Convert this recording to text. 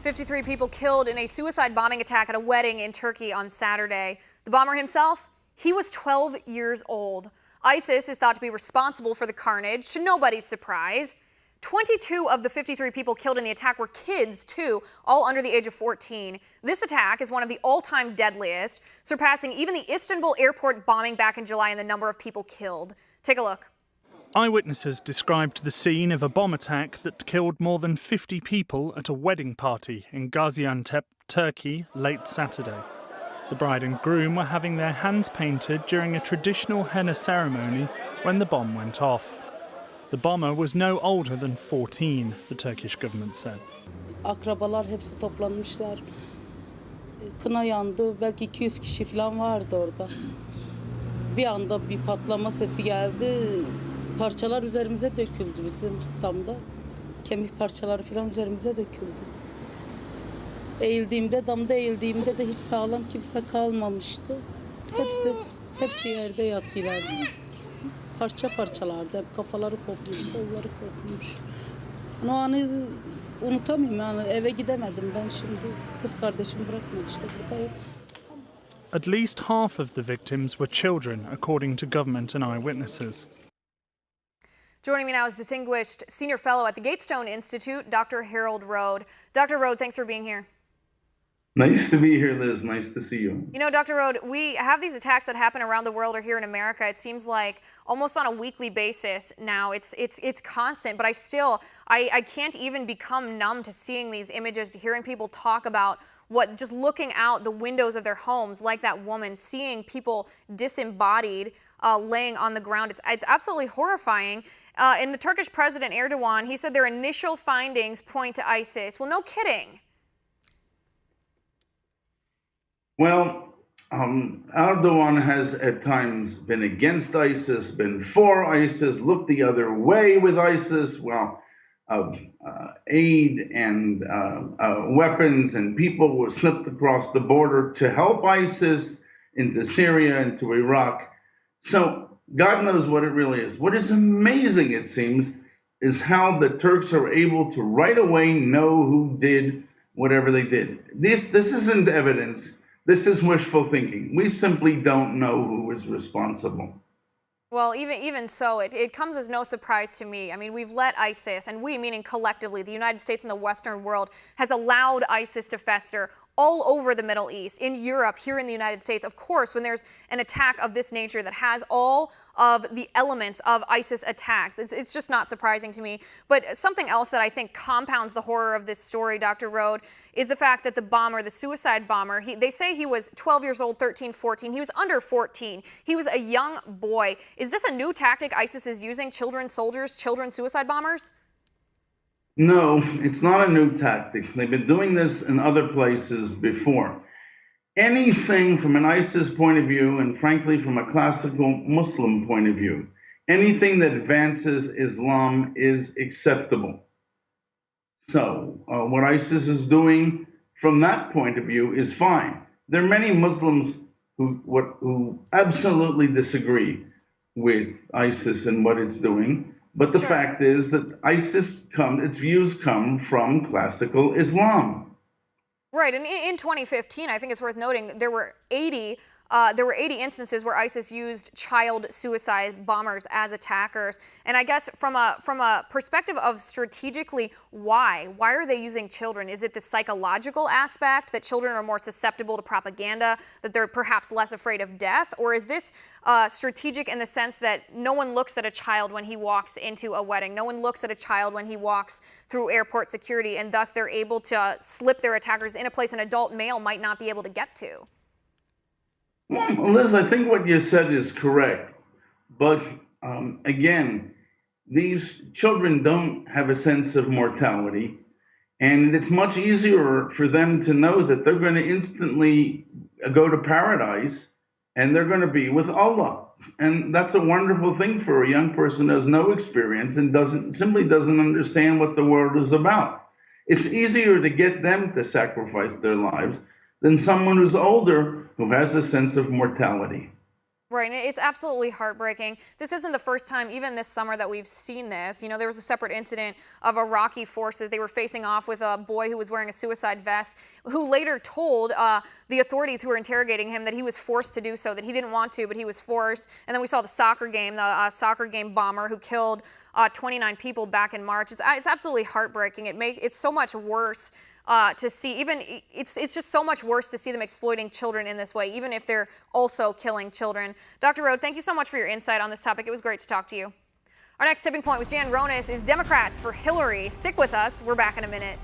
53 people killed in a suicide bombing attack at a wedding in Turkey on Saturday. The bomber himself, he was 12 years old. ISIS is thought to be responsible for the carnage, to nobody's surprise. 22 of the 53 people killed in the attack were kids, too, all under the age of 14. This attack is one of the all-time deadliest, surpassing even the Istanbul airport bombing back in July in the number of people killed. Take a look. Eyewitnesses described the scene of a bomb attack that killed more than 50 people at a wedding party in Gaziantep, Turkey, late Saturday. The bride and groom were having their hands painted during a traditional henna ceremony when the bomb went off. The bomber was no older than 14, the Turkish government said. Akrabalar hepsi toplanmışlar. Kına yandı. Belki 200 kişi falan vardı orada. Bir anda bir patlama sesi geldi. Parçalar üzerimize döküldü bizim tam da. Kemik parçaları falan üzerimize döküldü. Damda eğildiğimde de hiç sağlam kimse kalmamıştı. Hepsi yerde yatıyorlardı. Parça parçalardı. Hep kafaları kopmuş, kolları kopmuş. O anı unutamıyorum yani, eve gidemedim ben şimdi. Kız kardeşim bırakmadı, işte buradayım. At least half of the victims were children, according to government and eyewitnesses. Joining me now is Distinguished Senior Fellow at the Gatestone Institute, Dr. Rhode. Dr. Rhode, thanks for being here. Nice to be here, Liz. Nice to see you. You know, Dr. Rhode, we have these attacks that happen around the world or here in America. It seems like almost on a weekly basis now. It's constant, but I can't even become numb to seeing these images, to hearing people talk about just looking out the windows of their homes, like that woman, seeing people disembodied, laying on the ground. It's absolutely horrifying. And the Turkish President Erdogan, he said their initial findings point to ISIS. Well, no kidding. Well, Erdogan has at times been against ISIS, been for ISIS, looked the other way with ISIS. Well, aid and weapons and people were slipped across the border to help ISIS into Syria, into Iraq. So God knows what it really is. What is amazing, it seems, is how the Turks are able to right away know who did whatever they did. This isn't evidence. This is wishful thinking. We simply don't know who was responsible. Well, even so, it comes as no surprise to me. I mean, we've let ISIS, and we, meaning collectively, the United States and the Western world, has allowed ISIS to fester all over the Middle East, in Europe, here in the United States. Of course, when there's an attack of this nature that has all of the elements of ISIS attacks, it's just not surprising to me. But something else that I think compounds the horror of this story, Dr. Rhode, is the fact that the bomber, the suicide bomber, they say he was 12 years old, 13, 14. He was under 14. He was a young boy. Is this a new tactic ISIS is using, children soldiers, children suicide bombers? No, it's not a new tactic. They've been doing this in other places before. Anything from an ISIS point of view, and frankly from a classical Muslim point of view, anything that advances Islam is acceptable. So what ISIS is doing from that point of view is fine. There are many Muslims who absolutely disagree with ISIS and what it's doing. But the fact is that its views come from classical Islam. Right, and in 2015, I think it's worth noting, there were 80 instances where ISIS used child suicide bombers as attackers. And I guess from a perspective of strategically, why are they using children? Is it the psychological aspect that children are more susceptible to propaganda, that they're perhaps less afraid of death? Or is this strategic in the sense that no one looks at a child when he walks into a wedding? No one looks at a child when he walks through airport security, and thus they're able to slip their attackers in a place an adult male might not be able to get to? Well, Liz, I think what you said is correct. But again, these children don't have a sense of mortality. And it's much easier for them to know that they're going to instantly go to paradise and they're going to be with Allah. And that's a wonderful thing for a young person who has no experience and simply doesn't understand what the world is about. It's easier to get them to sacrifice their lives than someone who's older who has a sense of mortality. Right, and it's absolutely heartbreaking. This isn't the first time, even this summer, that we've seen this. You know, there was a separate incident of Iraqi forces. They were facing off with a boy who was wearing a suicide vest, who later told the authorities who were interrogating him that he was forced to do so, that he didn't want to, but he was forced. And then we saw the soccer game bomber who killed 29 people back in March. It's absolutely heartbreaking. It's so much worse to see. It's just so much worse to see them exploiting children in this way, even if they're also killing children. Dr. Rhode, thank you so much for your insight on this topic. It was great to talk to you. Our next tipping point with Jan Ronis is Democrats for Hillary. Stick with us. We're back in a minute.